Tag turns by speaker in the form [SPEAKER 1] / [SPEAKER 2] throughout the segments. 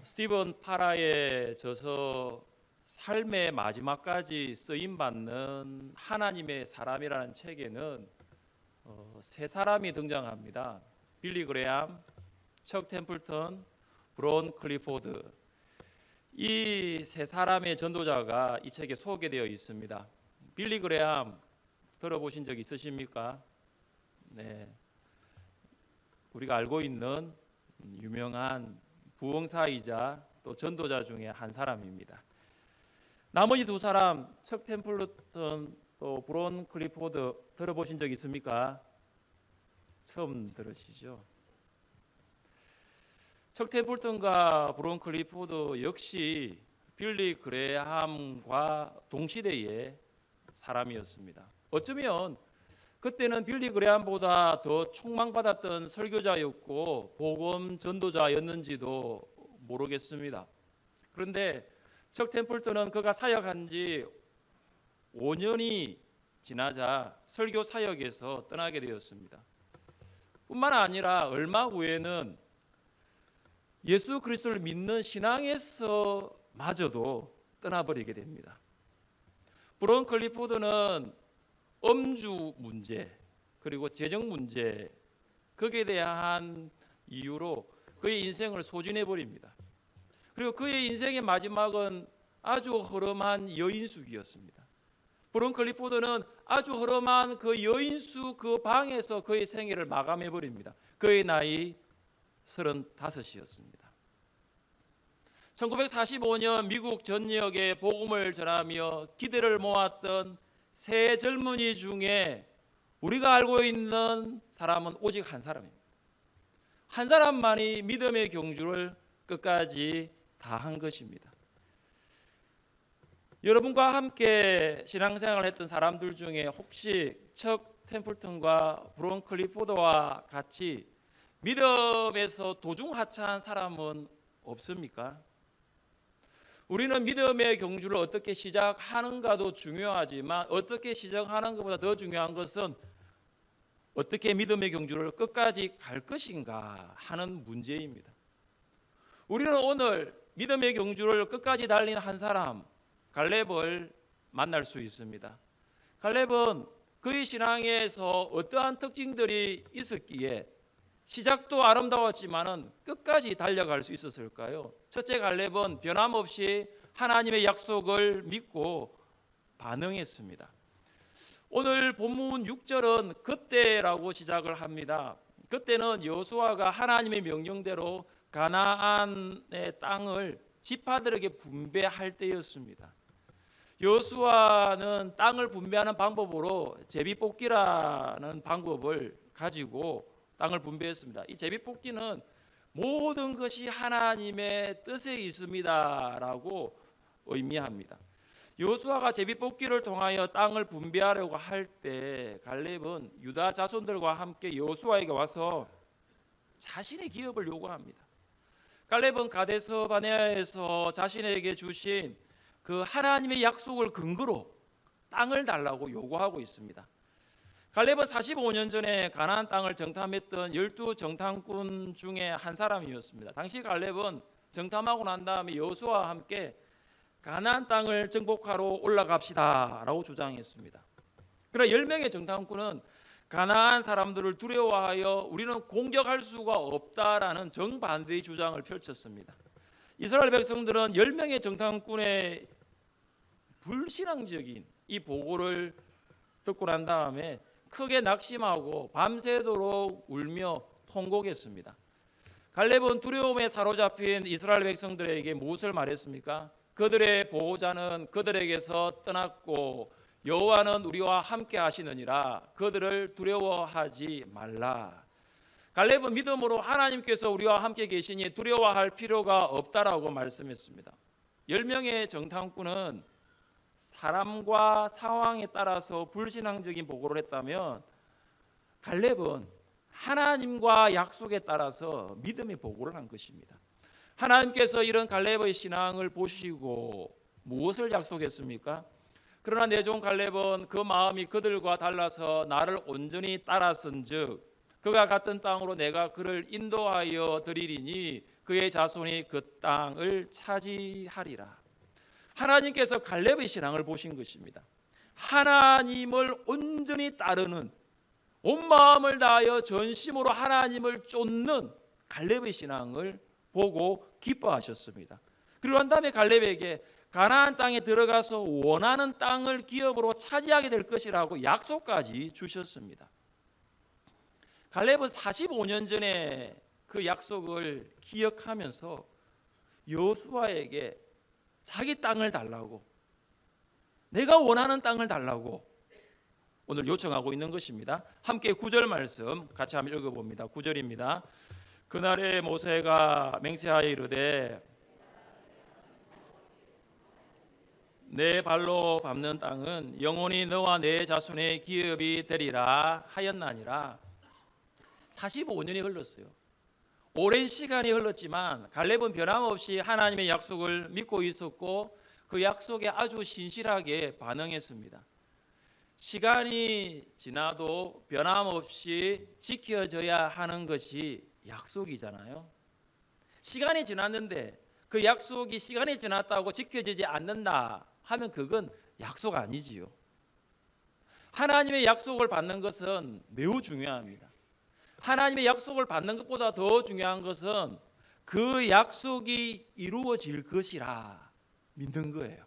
[SPEAKER 1] 스티븐 파라의 저서 삶의 마지막까지 쓰임받는 하나님의 사람이라는 책에는 세 사람이 등장합니다. 빌리 그레함, 척 템플턴, 브론 클리포드. 이 세 사람의 전도자가 이 책에 소개되어 있습니다. 빌리 그레함 들어보신 적 있으십니까? 네, 우리가 알고 있는 유명한 부흥사이자 또 전도자 중에 한 사람입니다. 나머지 두 사람, 척 템플턴 또 브론 클리포드 들어보신 적 있습니까? 처음 들으시죠? 척 템플턴과 브론 클리포드 역시 빌리 그레함과 동시대의 사람이었습니다. 어쩌면 그때는 빌리 그레함보다 더 촉망받았던 설교자였고 복음 전도자였는지도 모르겠습니다. 그런데 척 템플턴은 그가 사역한 지 5년이 지나자 설교 사역에서 떠나게 되었습니다. 뿐만 아니라 얼마 후에는 예수 그리스도를 믿는 신앙에서 마저도 떠나버리게 됩니다. 브론 클리포드는 음주 문제 그리고 재정 문제 거기에 대한 이유로 그의 인생을 소진해 버립니다. 그리고 그의 인생의 마지막은 아주 허름한 여인숙이었습니다. 브론 클리포드는 아주 허름한 그 여인숙 그 방에서 그의 생애를 마감해 버립니다. 그의 나이 35이었습니다. 1945년 미국 전역에 복음을 전하며 기대를 모았던 세 젊은이 중에 우리가 알고 있는 사람은 오직 한 사람입니다. 한 사람만이 믿음의 경주를 끝까지 다한 것입니다. 여러분과 함께 신앙생활을 했던 사람들 중에 혹시 척 템플턴과 브론 클리포드와 같이 믿음에서 도중하차한 사람은 없습니까? 우리는 믿음의 경주를 어떻게 시작하는가도 중요하지만 어떻게 시작하는 것보다 더 중요한 것은 어떻게 믿음의 경주를 끝까지 갈 것인가 하는 문제입니다. 우리는 오늘 믿음의 경주를 끝까지 달린 한 사람 갈렙을 만날 수 있습니다. 갈렙은 그의 신앙에서 어떠한 특징들이 있었기에 시작도 아름다웠지만은 끝까지 달려갈 수 있었을까요? 첫째, 갈렙은 변함없이 하나님의 약속을 믿고 반응했습니다. 오늘 본문 6절은 그때라고 시작을 합니다. 그때는 여호수아가 하나님의 명령대로 가나안의 땅을 지파들에게 분배할 때였습니다. 여호수아는 땅을 분배하는 방법으로 제비뽑기라는 방법을 가지고 땅을 분배했습니다. 이 제비뽑기는 모든 것이 하나님의 뜻에 있습니다라고 의미합니다. 여호수아가 제비뽑기를 통하여 땅을 분배하려고 할 때 갈렙은 유다 자손들과 함께 여호수아에게 와서 자신의 기업을 요구합니다. 갈렙은 가데스 바네아에서 자신에게 주신 그 하나님의 약속을 근거로 땅을 달라고 요구하고 있습니다. 갈렙은 45년 전에 가나안 땅을 정탐했던 12 정탐꾼 중에 한 사람이었습니다. 당시 갈렙은 정탐하고 난 다음에 여호수아와 함께 가나안 땅을 정복하러 올라갑시다 라고 주장했습니다. 그러나 10명의 정탐꾼은 가나안 사람들을 두려워하여 우리는 공격할 수가 없다라는 정반대의 주장을 펼쳤습니다. 이스라엘 백성들은 10명의 정탐꾼의 불신앙적인 이 보고를 듣고 난 다음에 크게 낙심하고 밤새도록 울며 통곡했습니다. 갈렙은 두려움에 사로잡힌 이스라엘 백성들에게 무엇을 말했습니까? 그들의 보호자는 그들에게서 떠났고 여호와는 우리와 함께 하시느니라 그들을 두려워하지 말라. 갈렙은 믿음으로 하나님께서 우리와 함께 계시니 두려워할 필요가 없다라고 말씀했습니다. 10명의 정탐꾼은 사람과 상황에 따라서 불신앙적인 보고를 했다면 갈렙은 하나님과 약속에 따라서 믿음의 보고를 한 것입니다. 하나님께서 이런 갈렙의 신앙을 보시고 무엇을 약속했습니까? 그러나 내 종 갈렙은 그 마음이 그들과 달라서 나를 온전히 따랐은즉 그가 갔던 땅으로 내가 그를 인도하여 드리리니 그의 자손이 그 땅을 차지하리라. 하나님께서 갈렙의 신앙을 보신 것입니다. 하나님을 온전히 따르는, 온 마음을 다하여 전심으로 하나님을 쫓는 갈렙의 신앙을 보고 기뻐하셨습니다. 그리고 한 다음에 갈렙에게 가나안 땅에 들어가서 원하는 땅을 기업으로 차지하게 될 것이라고 약속까지 주셨습니다. 갈렙은 45년 전에 그 약속을 기억하면서 여호수아에게 자기 땅을 달라고, 내가 원하는 땅을 달라고 오늘 요청하고 있는 것입니다. 함께 9절 말씀 같이 한번 읽어봅니다. 9절입니다. 그날에 모세가 맹세하여 이르되 내 발로 밟는 땅은 영원히 너와 내 자손의 기업이 되리라 하였나니라. 45년이 흘렀어요. 오랜 시간이 흘렀지만 갈렙은 변함없이 하나님의 약속을 믿고 있었고 그 약속에 아주 신실하게 반응했습니다. 시간이 지나도 변함없이 지켜져야 하는 것이 약속이잖아요. 시간이 지났는데 그 약속이 시간이 지났다고 지켜지지 않는다 하면 그건 약속 아니지요. 하나님의 약속을 받는 것은 매우 중요합니다. 하나님의 약속을 받는 것보다 더 중요한 것은 그 약속이 이루어질 것이라 믿는 거예요.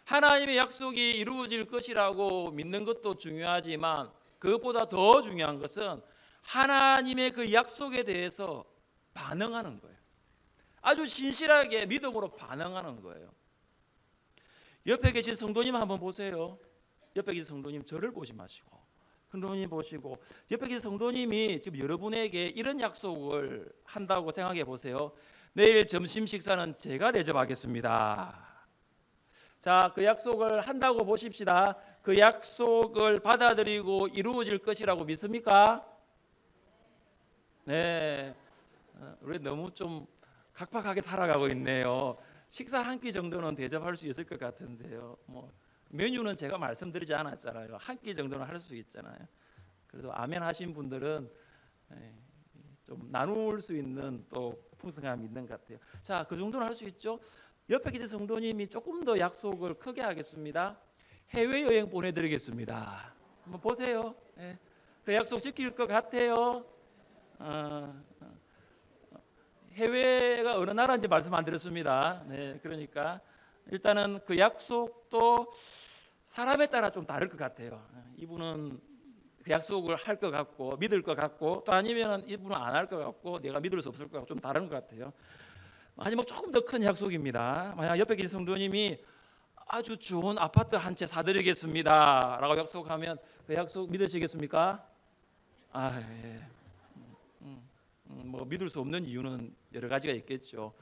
[SPEAKER 1] 하나님의 약속이 이루어질 것이라고 믿는 것도 중요하지만 그것보다 더 중요한 것은 하나님의 그 약속에 대해서 반응하는 거예요. 아주 신실하게 믿음으로 반응하는 거예요. 옆에 계신 성도님 한번 보세요. 옆에 계신 성도님 저를 보지 마시고 성도님 보시고, 옆에 계신 성도님이 지금 여러분에게 이런 약속을 한다고 생각해 보세요. 내일 점심 식사는 제가 대접하겠습니다. 자, 그 약속을 한다고 보십시다. 그 약속을 받아들이고 이루어질 것이라고 믿습니까? 네, 우리 너무 좀 각박하게 살아가고 있네요. 식사 한 끼 정도는 대접할 수 있을 것 같은데요. 메뉴는 제가 말씀드리지 않았잖아요. 한 끼 정도는 할 수 있잖아요. 그래도 아멘 하신 분들은 좀 나눌 수 있는 또 풍성함이 있는 것 같아요. 자, 그 정도는 할 수 있죠. 옆에 계신 성도님이 조금 더 약속을 크게 하겠습니다. 해외여행 보내드리겠습니다. 한번 보세요. 네. 그 약속 지킬 것 같아요. 해외가 어느 나라인지 말씀 안 드렸습니다. 네, 그러니까 일단은 그 약속도 사람에 따라 좀 다를 것 같아요. 이분은 그 약속을 할 것 같고 믿을 것 같고, 또 아니면 이분은 안 할 것 같고 내가 믿을 수 없을 것 같고 좀 다른 것 같아요. 하지만 조금 더 큰 약속입니다. 만약 옆에 계신 성도님이 아주 좋은 아파트 한 채 사드리겠습니다 라고 약속하면 그 약속 믿으시겠습니까? 예. 믿을 수 없는 이유는 여러 가지가 있겠죠.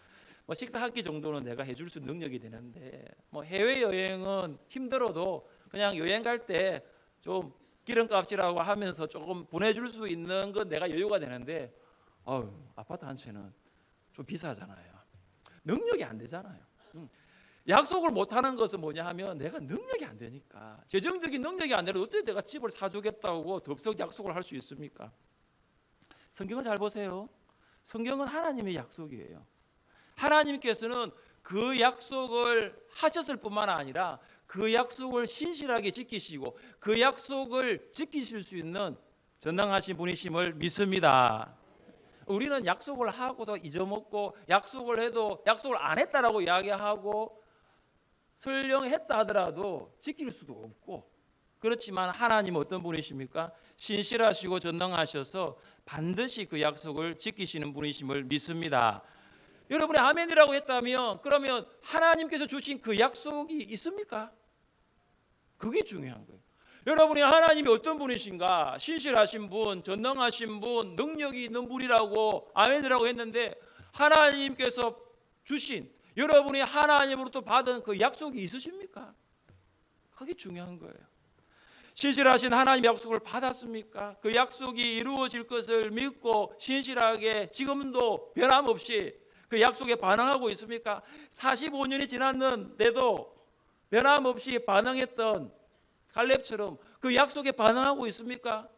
[SPEAKER 1] 식사 한 끼 정도는 내가 해줄 수 있는 능력이 되는데, 해외여행은 힘들어도 그냥 여행 갈 때 좀 기름값이라고 하면서 조금 보내줄 수 있는 건 내가 여유가 되는데, 아파트 한 채는 좀 비싸잖아요. 능력이 안 되잖아요. 약속을 못하는 것은 뭐냐 하면 내가 능력이 안 되니까. 재정적인 능력이 안 되면 어떻게 내가 집을 사주겠다고 덥석 약속을 할 수 있습니까? 성경을 잘 보세요. 성경은 하나님의 약속이에요. 하나님께서는 그 약속을 하셨을 뿐만 아니라 그 약속을 신실하게 지키시고 그 약속을 지키실 수 있는 전능하신 분이심을 믿습니다. 우리는 약속을 하고도 잊어먹고, 약속을 해도 약속을 안 했다라고 이야기하고, 설령 했다 하더라도 지킬 수도 없고, 그렇지만 하나님은 어떤 분이십니까? 신실하시고 전능하셔서 반드시 그 약속을 지키시는 분이심을 믿습니다. 여러분이 아멘이라고 했다면 그러면 하나님께서 주신 그 약속이 있습니까? 그게 중요한 거예요. 여러분이 하나님이 어떤 분이신가, 신실하신 분, 전능하신 분, 능력이 있는 분이라고 아멘이라고 했는데 하나님께서 주신, 여러분이 하나님으로부터 받은 그 약속이 있으십니까? 그게 중요한 거예요. 신실하신 하나님의 약속을 받았습니까? 그 약속이 이루어질 것을 믿고 신실하게 지금도 변함없이 그 약속에 반응하고 있습니까? 45년이 지났는데도 변함없이 반응했던 갈렙처럼 그 약속에 반응하고 있습니까?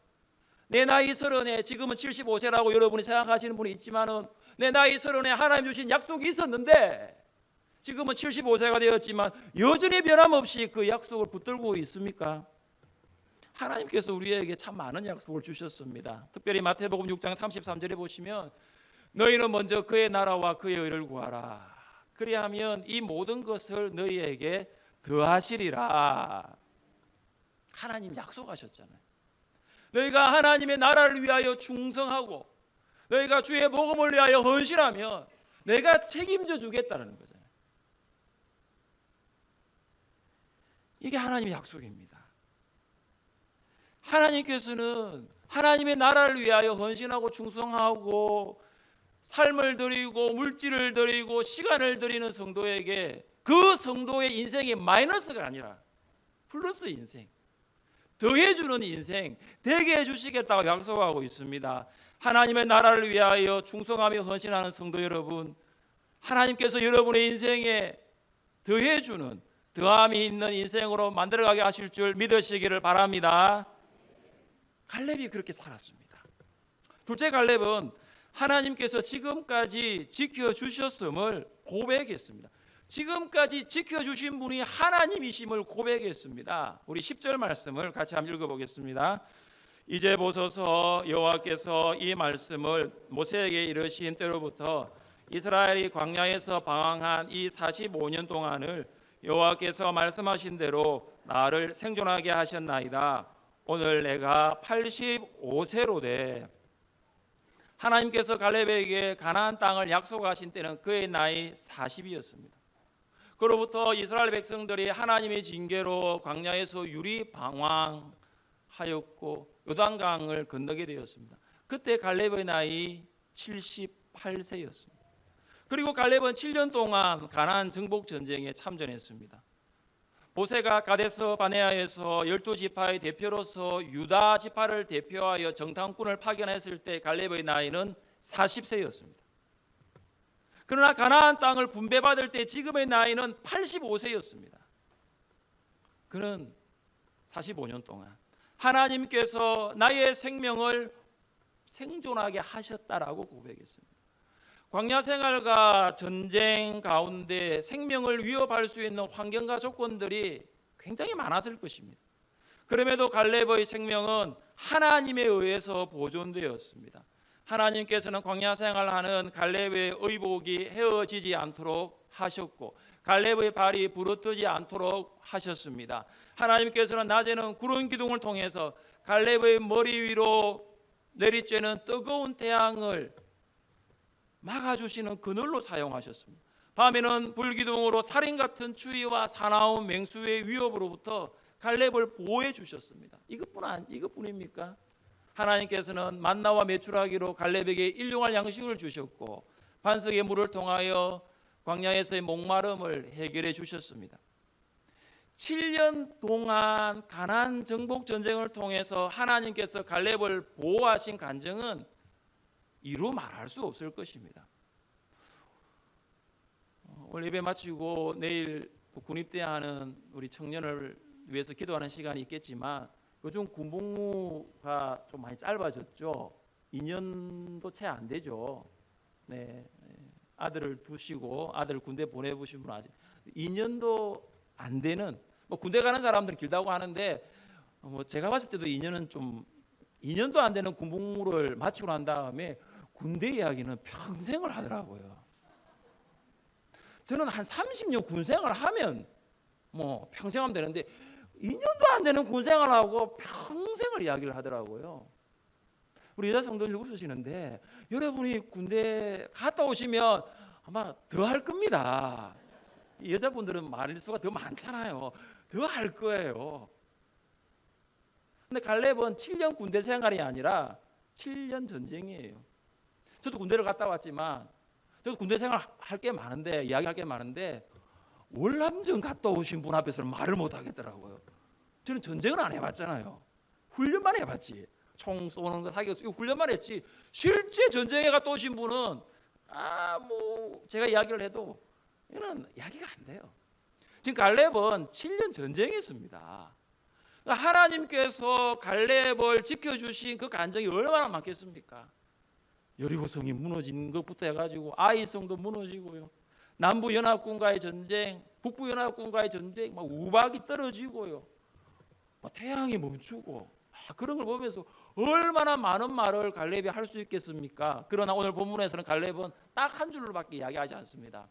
[SPEAKER 1] 내 나이 30에 지금은 75세라고 여러분이 생각하시는 분이 있지만은 내 나이 30에 하나님 주신 약속이 있었는데 지금은 75세가 되었지만 여전히 변함없이 그 약속을 붙들고 있습니까? 하나님께서 우리에게 참 많은 약속을 주셨습니다. 특별히 마태복음 6장 33절에 보시면 너희는 먼저 그의 나라와 그의 의를 구하라. 그리하면 이 모든 것을 너희에게 더하시리라. 하나님 약속하셨잖아요. 너희가 하나님의 나라를 위하여 충성하고 너희가 주의 복음을 위하여 헌신하면 내가 책임져 주겠다는 거잖아요. 이게 하나님의 약속입니다. 하나님께서는 하나님의 나라를 위하여 헌신하고 충성하고 삶을 드리고 물질을 드리고 시간을 드리는 성도에게 그 성도의 인생이 마이너스가 아니라 플러스 인생, 더해주는 인생 되게 해주시겠다고 약속하고 있습니다. 하나님의 나라를 위하여 충성하며 헌신하는 성도 여러분, 하나님께서 여러분의 인생에 더해주는 더함이 있는 인생으로 만들어가게 하실 줄 믿으시기를 바랍니다. 갈렙이 그렇게 살았습니다. 둘째, 갈렙은 하나님께서 지금까지 지켜주셨음을 고백했습니다. 지금까지 지켜주신 분이 하나님이심을 고백했습니다. 우리 10절 말씀을 같이 한번 읽어보겠습니다. 이제 보소서 여호와께서 이 말씀을 모세에게 이르신 때로부터 이스라엘이 광야에서 방황한 이 45년 동안을 여호와께서 말씀하신 대로 나를 생존하게 하셨나이다. 오늘 내가 85세로 돼. 하나님께서 갈렙에게 가나안 땅을 약속하신 때는 그의 나이 40이었습니다. 그로부터 이스라엘 백성들이 하나님의 징계로 광야에서 유리 방황하였고 요단강을 건너게 되었습니다. 그때 갈렙의 나이 78세였습니다. 그리고 갈렙은 7년 동안 가나안 정복 전쟁에 참전했습니다. 모세가 가데스 바네아에서 12지파의 대표로서 유다 지파를 대표하여 정탐꾼을 파견했을 때 갈렙의 나이는 40세였습니다. 그러나 가나안 땅을 분배받을 때 지금의 나이는 85세였습니다. 그는 45년 동안 하나님께서 나의 생명을 생존하게 하셨다라고 고백했습니다. 광야 생활과 전쟁 가운데 생명을 위협할 수 있는 환경과 조건들이 굉장히 많았을 것입니다. 그럼에도 갈렙의 생명은 하나님에 의해서 보존되었습니다. 하나님께서는 광야 생활하는 갈렙의 의복이 헤어지지 않도록 하셨고 갈렙의 발이 부르뜨지 않도록 하셨습니다. 하나님께서는 낮에는 구름 기둥을 통해서 갈렙의 머리 위로 내리쬐는 뜨거운 태양을 막아주시는 그늘로 사용하셨습니다. 밤에는 불기둥으로 살인 같은 추위와 사나운 맹수의 위협으로부터 갈렙을 보호해 주셨습니다. 이것뿐입니까? 하나님께서는 만나와 메추라기로 갈렙에게 일용할 양식을 주셨고 반석의 물을 통하여 광야에서의 목마름을 해결해 주셨습니다. 7년 동안 가나안 정복 전쟁을 통해서 하나님께서 갈렙을 보호하신 간증은 이루 말할 수 없을 것입니다. 오늘 예배 마치고 내일 군입대하는 우리 청년을 위해서 기도하는 시간이 있겠지만 요즘 군복무가 좀 많이 짧아졌죠. 2년도 채 안 되죠. 네, 아들을 두시고 아들 군대 보내보신 분 아직 2년도 안 되는 군대 가는 사람들은 길다고 하는데 제가 봤을 때도 2년도 안 되는 군복무를 마치고 난 다음에 군대 이야기는 평생을 하더라고요. 저는 한 30년 군생활 하면 평생 하면 되는데 2년도 안 되는 군생활하고 평생을 이야기를 하더라고요. 우리 여자 성도들 웃으시는데 여러분이 군대 갔다 오시면 아마 더 할 겁니다. 여자분들은 말일수가 더 많잖아요. 더 할 거예요. 근데 갈렙은 7년 군대 생활이 아니라 7년 전쟁이에요. 저도 군대를 갔다 왔지만 저도 군대 생활 할 게 많은데 이야기할 게 많은데 월남전 갔다 오신 분 앞에서는 말을 못 하겠더라고요. 저는 전쟁을 안 해봤잖아요. 훈련만 해봤지. 총 쏘는 거 사격 이거 훈련만 했지. 실제 전쟁에 갔다 오신 분은 제가 이야기를 해도 이거는 이야기가 안 돼요. 지금 갈렙은 7년 전쟁했습니다. 하나님께서 갈렙을 지켜주신 그 간증이 얼마나 많겠습니까? 여리고성이 무너진 것부터 해가지고 아이성도 무너지고요. 남부연합군과의 전쟁, 북부연합군과의 전쟁, 막 우박이 떨어지고요. 태양이 멈추고 그런 걸 보면서 얼마나 많은 말을 갈렙이 할 수 있겠습니까? 그러나 오늘 본문에서는 갈렙은 딱 한 줄로밖에 이야기하지 않습니다.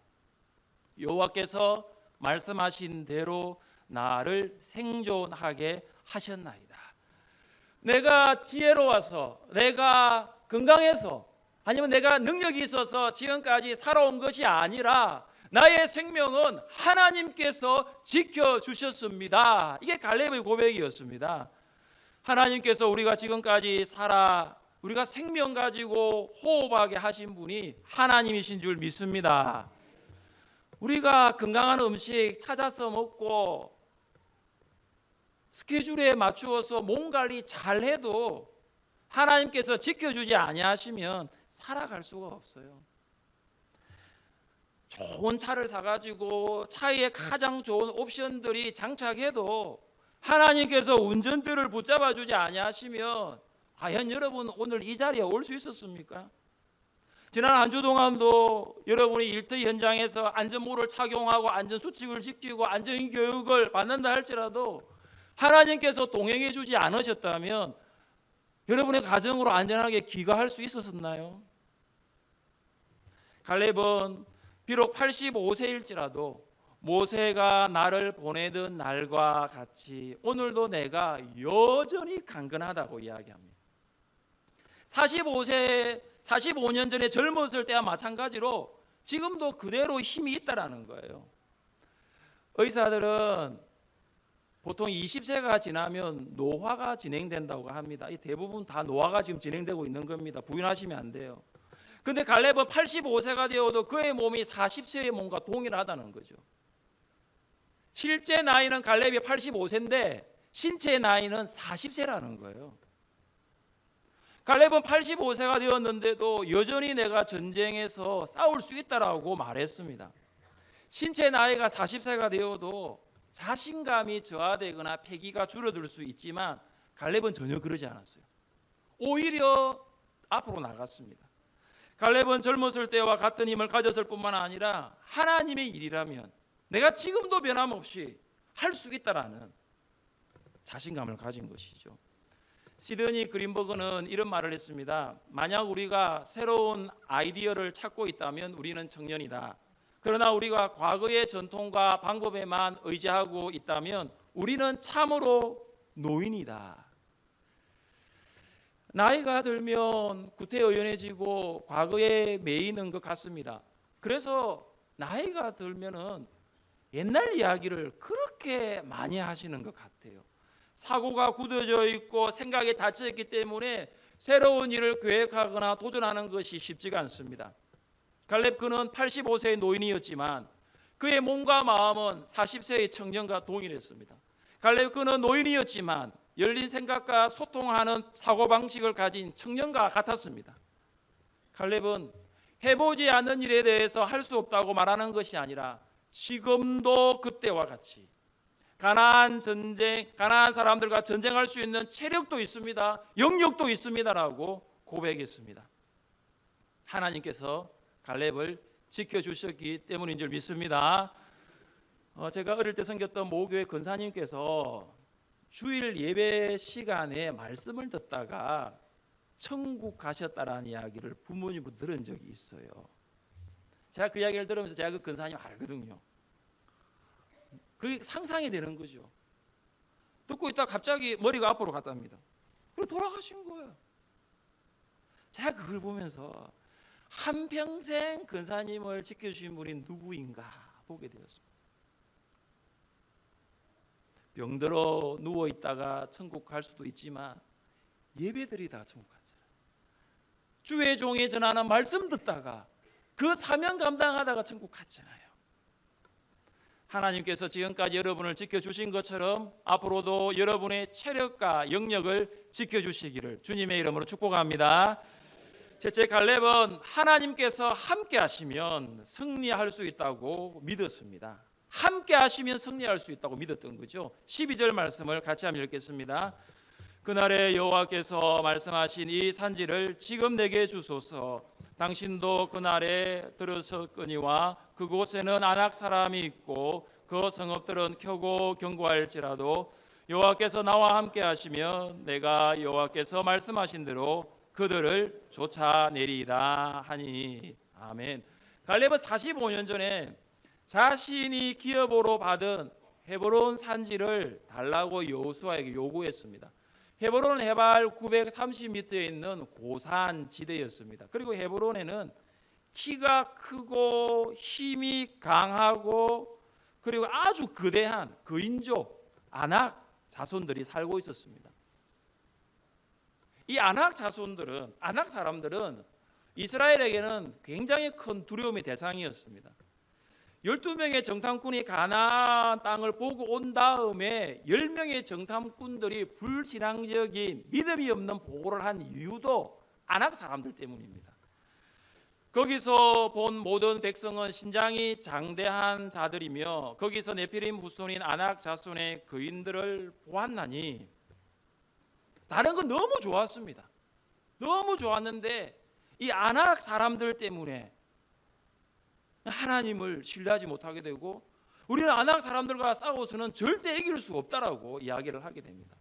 [SPEAKER 1] 여호와께서 말씀하신 대로 나를 생존하게 하셨나이다. 내가 지혜로워서, 내가 건강해서, 아니면 내가 능력이 있어서 지금까지 살아온 것이 아니라 나의 생명은 하나님께서 지켜주셨습니다. 이게 갈렙의 고백이었습니다. 하나님께서 우리가 지금까지 우리가 생명 가지고 호흡하게 하신 분이 하나님이신 줄 믿습니다. 우리가 건강한 음식 찾아서 먹고 스케줄에 맞추어서 몸 관리 잘 해도 하나님께서 지켜주지 아니하시면 살아갈 수가 없어요. 좋은 차를 사가지고 차에 가장 좋은 옵션들이 장착해도 하나님께서 운전대를 붙잡아 주지 아니하시면 과연 여러분 오늘 이 자리에 올 수 있었습니까? 지난 한 주 동안도 여러분이 일터의 현장에서 안전모를 착용하고 안전수칙을 지키고 안전교육을 받는다 할지라도 하나님께서 동행해 주지 않으셨다면 여러분의 가정으로 안전하게 귀가할 수 있었나요? 갈렙은 비록 85세일지라도 모세가 나를 보내던 날과 같이 오늘도 내가 여전히 강건하다고 이야기합니다. 45년 전에 젊었을 때와 마찬가지로 지금도 그대로 힘이 있다라는 거예요. 의사들은 보통 20세가 지나면 노화가 진행된다고 합니다. 대부분 다 노화가 지금 진행되고 있는 겁니다. 부인하시면 안 돼요. 근데 갈렙은 85세가 되어도 그의 몸이 40세의 몸과 동일하다는 거죠. 실제 나이는 갈렙이 85세인데 신체 나이는 40세라는 거예요. 갈렙은 85세가 되었는데도 여전히 내가 전쟁에서 싸울 수 있다라고 말했습니다. 신체 나이가 40세가 되어도 자신감이 저하되거나 패기가 줄어들 수 있지만 갈렙은 전혀 그러지 않았어요. 오히려 앞으로 나갔습니다. 갈렙은 젊었을 때와 같은 힘을 가졌을 뿐만 아니라 하나님의 일이라면 내가 지금도 변함없이 할 수 있다라는 자신감을 가진 것이죠. 시드니 그린버그는 이런 말을 했습니다. 만약 우리가 새로운 아이디어를 찾고 있다면 우리는 청년이다. 그러나 우리가 과거의 전통과 방법에만 의지하고 있다면 우리는 참으로 노인이다. 나이가 들면 구태의연해지고 과거에 매이는 것 같습니다. 그래서 나이가 들면은 옛날 이야기를 그렇게 많이 하시는 것 같아요. 사고가 굳어져 있고 생각이 닫혀 있기 때문에 새로운 일을 계획하거나 도전하는 것이 쉽지가 않습니다. 갈렙 그는 85세의 노인이었지만 그의 몸과 마음은 40세의 청년과 동일했습니다. 갈렙 그는 노인이었지만 열린 생각과 소통하는 사고방식을 가진 청년과 같았습니다. 갈렙은 해보지 않는 일에 대해서 할 수 없다고 말하는 것이 아니라 지금도 그때와 같이 가나안 사람들과 전쟁할 수 있는 체력도 있습니다. 영역도 있습니다라고 고백했습니다. 하나님께서 갈렙을 지켜주셨기 때문인 줄 믿습니다. 제가 어릴 때 섬겼던 모교회 권사님께서 주일 예배 시간에 말씀을 듣다가 천국 가셨다라는 이야기를 부모님부터 들은 적이 있어요. 제가 그 이야기를 들으면서 제가 그 권사님 알거든요. 그게 상상이 되는 거죠. 듣고 있다가 갑자기 머리가 앞으로 갔답니다. 그리고 돌아가신 거예요. 제가 그걸 보면서 한평생 권사님을 지켜주신 분이 누구인가 보게 되었습니다. 병들어 누워있다가 천국 갈 수도 있지만 예배드리다가 천국 갔잖아요. 주의 종이 전하는 말씀 듣다가 그 사명 감당하다가 천국 갔잖아요. 하나님께서 지금까지 여러분을 지켜주신 것처럼 앞으로도 여러분의 체력과 영역을 지켜주시기를 주님의 이름으로 축복합니다. 셋째, 갈렙은 하나님께서 함께 하시면 승리할 수 있다고 믿었습니다. 함께 하시면 승리할 수 있다고 믿었던 거죠. 12절 말씀을 같이 한번 읽겠습니다. 그날에 여호와께서 말씀하신 이 산지를 지금 내게 주소서. 당신도 그날에 들으셨거니와 그곳에는 아낙 사람이 있고 그 성읍들은 켜고 견고할지라도 여호와께서 나와 함께 하시면 내가 여호와께서 말씀하신 대로 그들을 쫓아내리이다 하니. 아멘. 갈렙은 45년 전에 자신이 기업으로 받은 헤브론 산지를 달라고 여호수아에게 요구했습니다. 헤브론은 해발 930m에 있는 고산 지대였습니다. 그리고 헤브론에는 키가 크고 힘이 강하고 그리고 아주 거대한 거인족 아낙 자손들이 살고 있었습니다. 이 아낙 자손들은, 아낙 사람들은 이스라엘에게는 굉장히 큰 두려움의 대상이었습니다. 12명의 정탐꾼이 가나안 땅을 보고 온 다음에 10명의 정탐꾼들이 불신앙적인 믿음이 없는 보고를 한 이유도 아낙 사람들 때문입니다. 거기서 본 모든 백성은 신장이 장대한 자들이며 거기서 네피림 후손인 아낙 자손의 거인들을 보았나니 다른 건 너무 좋았습니다. 너무 좋았는데 이 아낙 사람들 때문에 하나님을 신뢰하지 못하게 되고 우리는 아낙 사람들과 싸워서는 절대 이길 수 없다라고 이야기를 하게 됩니다.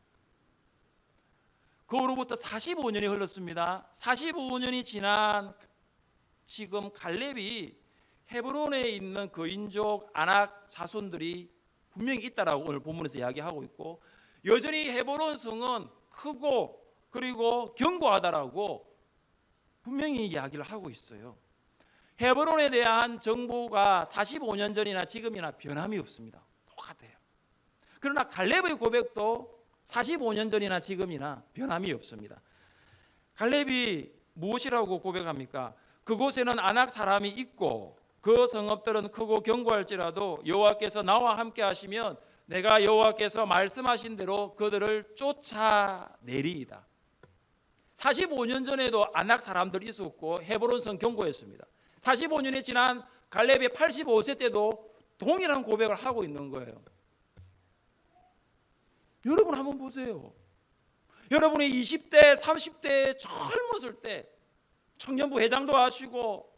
[SPEAKER 1] 그 후로부터 45년이 흘렀습니다. 45년이 지난 지금 갈렙이 헤브론에 있는 거인족 아낙 자손들이 분명히 있다라고 오늘 본문에서 이야기하고 있고 여전히 헤브론 성은 크고 그리고 견고하다라고 분명히 이야기를 하고 있어요. 헤브론에 대한 정보가 45년 전이나 지금이나 변함이 없습니다. 똑같아요. 그러나 갈렙의 고백도 45년 전이나 지금이나 변함이 없습니다. 갈렙이 무엇이라고 고백합니까? 그곳에는 아낙 사람이 있고 그 성읍들은 크고 견고할지라도 여호와께서 나와 함께 하시면 내가 여호와께서 말씀하신 대로 그들을 쫓아내리이다. 45년 전에도 아낙 사람들이 있었고 헤브론 성 견고했습니다. 45년이 지난 갈렙이 85세 때도 동일한 고백을 하고 있는 거예요. 여러분 한번 보세요. 여러분이 20대, 30대 젊었을 때 청년부 회장도 하시고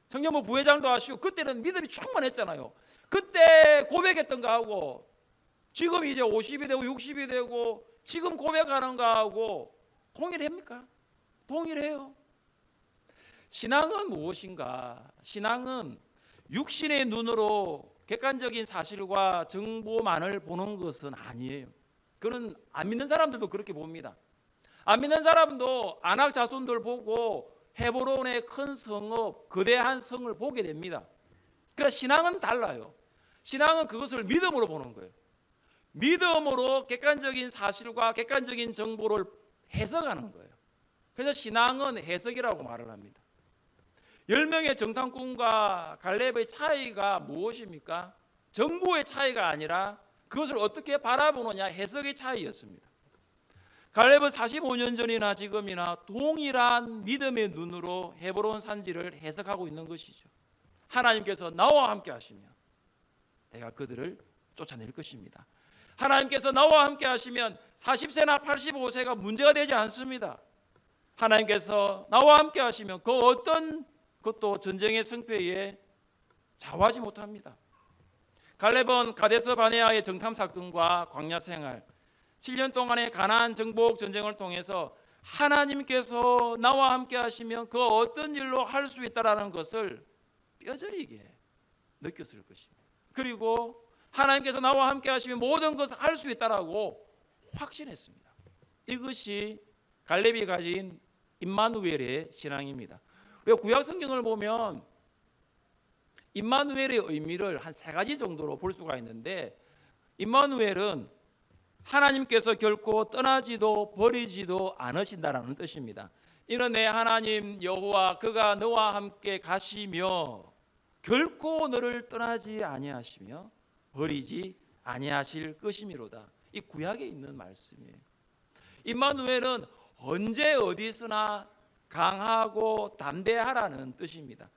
[SPEAKER 1] 청년부 부회장도 하시고 그때는 믿음이 충만했잖아요. 그때 고백했던 거하고 지금 이제 50이 되고 60이 되고 지금 고백하는 거하고 동일합니까? 동일해요. 신앙은 무엇인가? 신앙은 육신의 눈으로 객관적인 사실과 정보만을 보는 것은 아니에요. 그건 안 믿는 사람들도 그렇게 봅니다. 안 믿는 사람도 아낙 자손들 보고 헤브론의 큰 성읍, 거대한 성을 보게 됩니다. 그래서 신앙은 달라요. 신앙은 그것을 믿음으로 보는 거예요. 믿음으로 객관적인 사실과 객관적인 정보를 해석하는 거예요. 그래서 신앙은 해석이라고 말을 합니다. 10명의 정탐꾼과 갈렙의 차이가 무엇입니까? 정보의 차이가 아니라 그것을 어떻게 바라보느냐 해석의 차이였습니다. 갈렙은 45년 전이나 지금이나 동일한 믿음의 눈으로 헤브론 산지를 해석하고 있는 것이죠. 하나님께서 나와 함께 하시면 내가 그들을 쫓아낼 것입니다. 하나님께서 나와 함께 하시면 40세나 85세가 문제가 되지 않습니다. 하나님께서 나와 함께 하시면 그 어떤 것도 전쟁의 승패에 좌우하지 못합니다. 갈렙은 가데스 바네아의 정탐 사건과 광야 생활 7년 동안의 가나안 정복 전쟁을 통해서 하나님께서 나와 함께 하시면 그 어떤 일로 할 수 있다라는 것을 뼈저리게 느꼈을 것입니다. 그리고 하나님께서 나와 함께 하시면 모든 것을 할 수 있다라고 확신했습니다. 이것이 갈렙이 가진 임마누엘의 신앙입니다. 우리가 구약 성경을 보면 임마누엘의 의미를 한 3가지 정도로 볼 수가 있는데 임마누엘은 하나님께서 결코 떠나지도 버리지도 않으신다라는 뜻입니다. 이는 내 하나님 여호와 그가 너와 함께 가시며 결코 너를 떠나지 아니하시며 버리지 아니하실 것이미로다. 이 구약에 있는 말씀이에요. 임마누엘은 언제 어디서나 강하고 담대하라는 뜻입니다.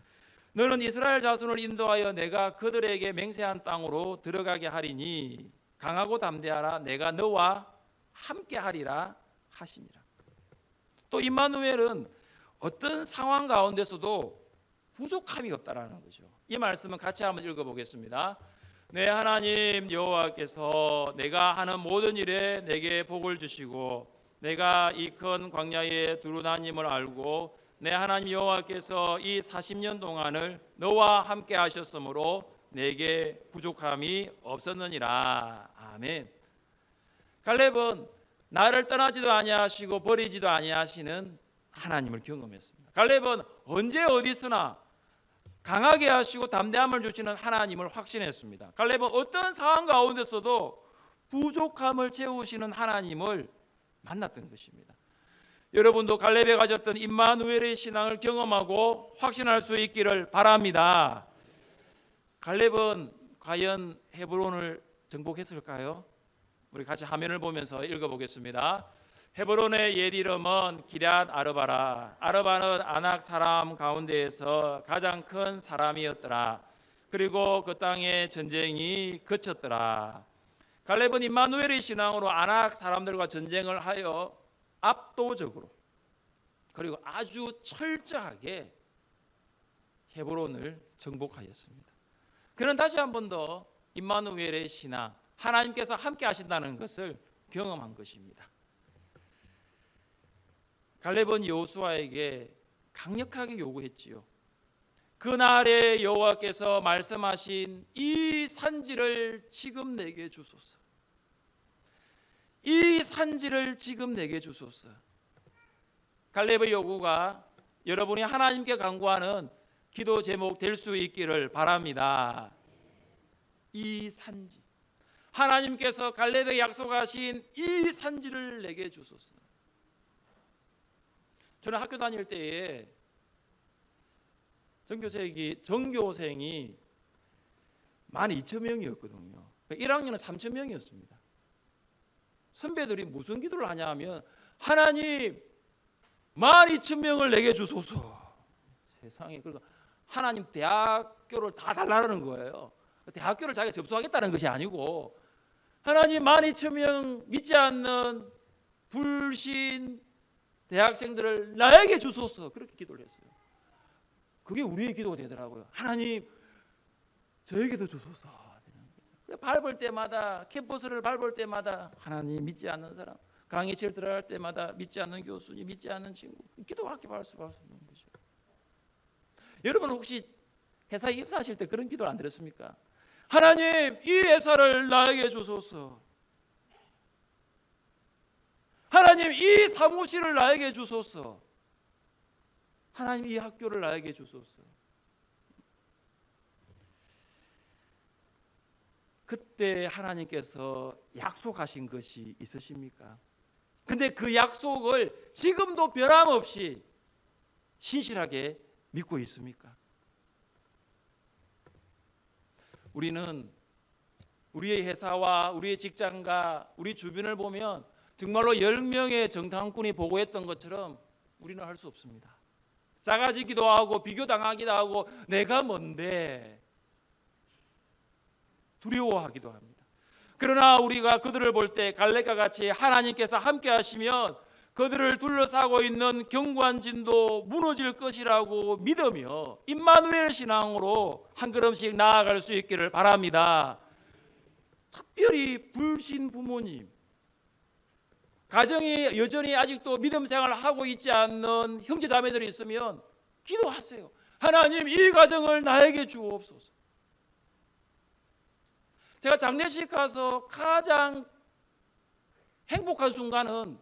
[SPEAKER 1] 너는 이스라엘 자손을 인도하여 내가 그들에게 맹세한 땅으로 들어가게 하리니 강하고 담대하라. 내가 너와 함께 하리라 하시니라. 또 임마누엘은 어떤 상황 가운데서도 부족함이 없다라는 거죠. 이 말씀은 같이 한번 읽어보겠습니다. 내 하나님 여호와께서 내가 하는 모든 일에 내게 복을 주시고 내가 이 큰 광야에 두루 다님을 알고 내 하나님 여호와께서 이 40년 동안을 너와 함께 하셨으므로 내게 부족함이 없었느니라. 아멘. 갈렙은 나를 떠나지도 아니하시고 버리지도 아니하시는 하나님을 경험했습니다. 갈렙은 언제 어디서나 강하게 하시고 담대함을 주시는 하나님을 확신했습니다. 갈렙은 어떤 상황 가운데서도 부족함을 채우시는 하나님을 만났던 것입니다. 여러분도 갈렙이 가졌던 임마누엘의 신앙을 경험하고 확신할 수 있기를 바랍니다. 갈렙은 과연 헤브론을 정복했을까요? 우리 같이 화면을 보면서 읽어보겠습니다. 헤브론의 옛 이름은 기럇 아르바라. 아르바는 아낙 사람 가운데에서 가장 큰 사람이었더라. 그리고 그 땅에 전쟁이 그쳤더라. 갈렙은 임마누엘의 신앙으로 아낙 사람들과 전쟁을 하여 압도적으로 그리고 아주 철저하게 헤브론을 정복하였습니다. 그는 다시 한 번 더 임마누엘의 신앙, 하나님께서 함께 하신다는 것을 경험한 것입니다. 갈렙은 여호수아에게 강력하게 요구했지요. 그날에 여호와께서 말씀하신 이 산지를 지금 내게 주소서. 이 산지를 지금 내게 주소서. 갈렙의 요구가 여러분이 하나님께 간구하는 기도 제목 될 수 있기를 바랍니다. 이 산지, 하나님께서 갈렙에게 약속하신 이 산지를 내게 주소서. 저는 학교 다닐 때에 전교생이 12,000명이었거든요. 1학년은 3,000명이었습니다. 선배들이 무슨 기도를 하냐 하면 하나님 12,000명을 내게 주소서. 세상에. 그러니까 하나님 대학교를 다 달라는 거예요. 대학교를 자기가 접수하겠다는 것이 아니고 하나님 12,000명 믿지 않는 불신 대학생들을 나에게 주소서. 그렇게 기도를 했어요. 그게 우리의 기도가 되더라고요. 하나님 저에게도 주소서. 밟을 때마다, 캠퍼스를 밟을 때마다 하나님 믿지 않는 사람, 강의실 들어갈 때마다 믿지 않는 교수님, 믿지 않는 친구, 기도밖에 받을 수 없는 거죠. 여러분 혹시 회사에 입사하실 때 그런 기도를 안 드렸습니까? 하나님 이 회사를 나에게 주소서. 하나님 이 사무실을 나에게 주소서. 하나님 이 학교를 나에게 주소서. 그때 하나님께서 약속하신 것이 있으십니까? 근데 그 약속을 지금도 변함없이 신실하게 믿고 있습니까? 우리는 우리의 회사와 우리의 직장과 우리 주변을 보면 정말로 10명의 정탐꾼이 보고했던 것처럼 우리는 할 수 없습니다. 작아지기도 하고 비교당하기도 하고 내가 뭔데 두려워하기도 합니다. 그러나 우리가 그들을 볼 때 갈렙과 같이 하나님께서 함께 하시면 그들을 둘러싸고 있는 경관진도 무너질 것이라고 믿으며 임마누엘 신앙으로 한 걸음씩 나아갈 수 있기를 바랍니다. 특별히 불신 부모님, 가정이 여전히 아직도 믿음 생활을 하고 있지 않는 형제 자매들이 있으면 기도하세요. 하나님 이 가정을 나에게 주옵소서. 제가 장례식 가서 가장 행복한 순간은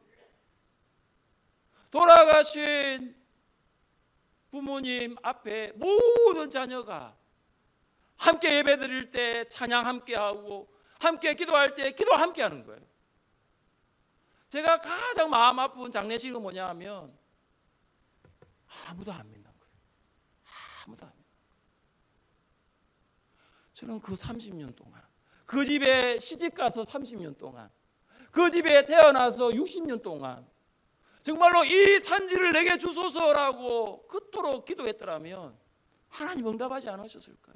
[SPEAKER 1] 돌아가신 부모님 앞에 모든 자녀가 함께 예배드릴 때 찬양 함께하고 함께 기도할 때 기도 함께하는 거예요. 제가 가장 마음 아픈 장례식은 뭐냐 하면 아무도 안 믿는 거예요. 아무도 안 믿는 거예요. 저는 그 30년 동안 그 집에 시집가서 30년 동안 그 집에 태어나서 60년 동안 정말로 이 산지를 내게 주소서라고 그토록 기도했더라면 하나님 응답하지 않으셨을까요?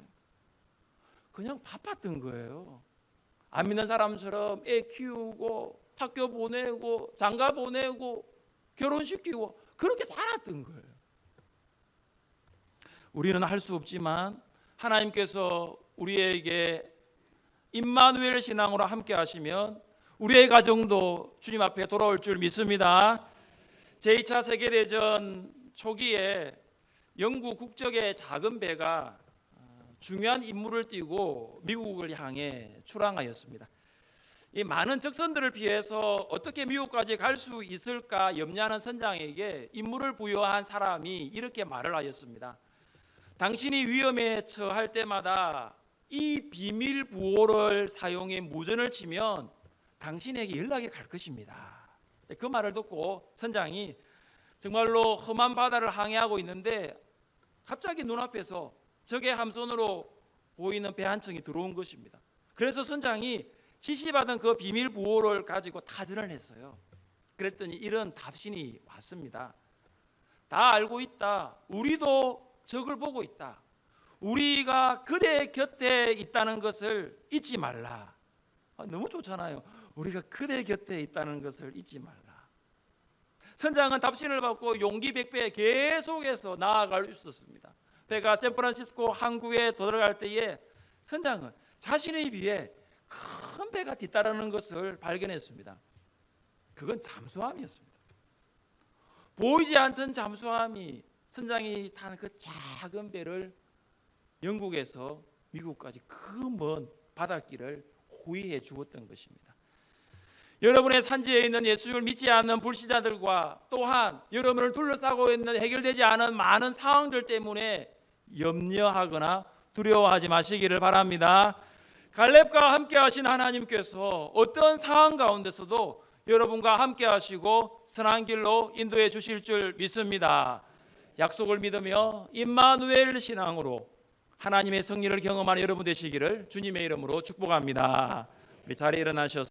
[SPEAKER 1] 그냥 바빴던 거예요. 안 믿는 사람처럼 애 키우고 학교 보내고 장가 보내고 결혼시키고 그렇게 살았던 거예요. 우리는 할 수 없지만 하나님께서 우리에게 임마누엘 신앙으로 함께 하시면 우리의 가정도 주님 앞에 돌아올 줄 믿습니다. 제2차 세계대전 초기에 영국 국적의 작은 배가 중요한 임무를 띠고 미국을 향해 출항하였습니다. 이 많은 적선들을 피해서 어떻게 미국까지 갈 수 있을까 염려하는 선장에게 임무를 부여한 사람이 이렇게 말을 하였습니다. 당신이 위험에 처할 때마다 이 비밀 부호를 사용해 무전을 치면 당신에게 연락이 갈 것입니다. 그 말을 듣고 선장이 정말로 험한 바다를 항해하고 있는데 갑자기 눈앞에서 적의 함선으로 보이는 배 한 척이 들어온 것입니다. 그래서 선장이 지시받은 그 비밀 부호를 가지고 타전을 했어요. 그랬더니 이런 답신이 왔습니다. 다 알고 있다. 우리도 적을 보고 있다. 우리가 그대 곁에 있다는 것을 잊지 말라. 너무 좋잖아요. 우리가 그대 곁에 있다는 것을 잊지 말라. 선장은 답신을 받고 용기 백배에 계속해서 나아갈 수 있었습니다. 배가 샌프란시스코 항구에 도달할 때에 선장은 자신에 비해 큰 배가 뒤따르는 것을 발견했습니다. 그건 잠수함이었습니다. 보이지 않던 잠수함이 선장이 타는 그 작은 배를 영국에서 미국까지 그 먼 바닷길을 호위해 주었던 것입니다. 여러분의 산지에 있는 예수를 믿지 않는 불신자들과 또한 여러분을 둘러싸고 있는 해결되지 않은 많은 상황들 때문에 염려하거나 두려워하지 마시기를 바랍니다. 갈렙과 함께 하신 하나님께서 어떤 상황 가운데서도 여러분과 함께 하시고 선한 길로 인도해 주실 줄 믿습니다. 약속을 믿으며 임마누엘 신앙으로 하나님의 승리를 경험하는 여러분 되시기를 주님의 이름으로 축복합니다. 우리 자리에 일어나셔서